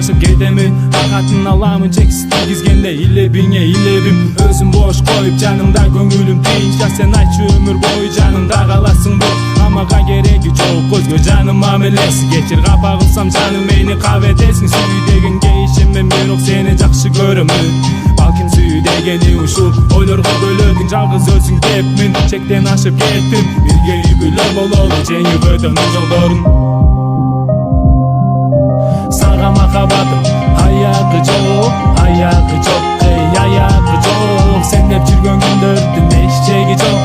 ашып кетемин. Акатын аламын чексиз тийгизгенде илебиңе илебим. Өзүм бош коюп жанымда көңүлүм тынч. Да сен айтчы өмүр бою жанымда каласыңбы? Амага кереги жок көзгө жаным мамилеси. Кечир капа кылсам жаным мени кап этесиң. Сүйүү дегенге ишенмем, бирок сени жакшы көрөмүн. Балким сүйүү дегени ушул ойлорго бөлөдүң. Жалгыз өзүң депмин, чектен ашып кеттим. Бирге үй бүлө бололу, жеңип өтөмүн жолдорун. Сага махабатым аягы жок, аягы жок, аягы жок. Сен деп жүргөн күндөрдүн эчеги жок,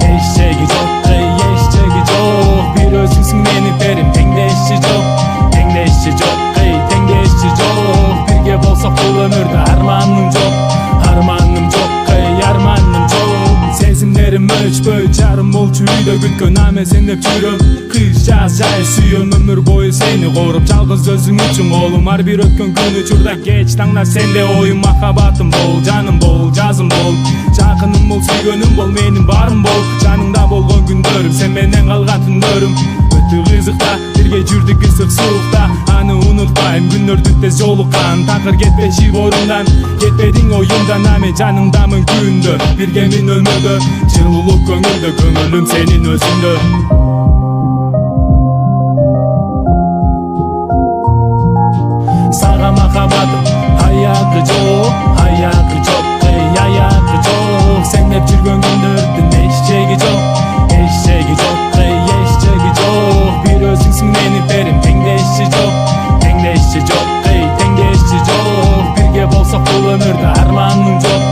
эчеги жок, эчеги жок. Бир өзүңсүң мени берим, теңдеши жок, теңдеши жок, теңдеши жок. Бирге болсок бул өмүрдө арманым жок, арманым жок, арманым жок. Сезимдерим өчпөй, жарым болчу үйдө күткөн аме сен деп жүрөм. Кыш жаз жай сүйөм, өмүр бою сени коруп. Жалгыз өзүң үчүн колум, ар бир өткөн күн учурда кеч таңда сенде оюм. Махабатым бол, жаным бол, жазым бол, жакыным бол, сүйгөнүм бол, менин барым бол. Жаныңда болгон күндөрүм, сен менен калган түндөрүм өтө кызыкта, бирге жүрдүк ысык суукта. Аны унутпайм, күнөрдү тез жолуккан. Такыр кетпеши борундан, кетпедиң оюмдан. Аме жаныңдамын күндө, биргемин өмүрдө. Жылуулук көңүлдө, көңүлүм сенин өзүңдө. Сага махабатым аягы жок, аягы жок, аягы жок. Сен деп жүргөн күндөрдүн эчеги жок, эчеги жок, эчеги жок. Бир өзүңсүң мени берим, теңдеши жок, теңдеши жок, теңдеши жок. Бирге болсок бул өмүрдө арманым жок,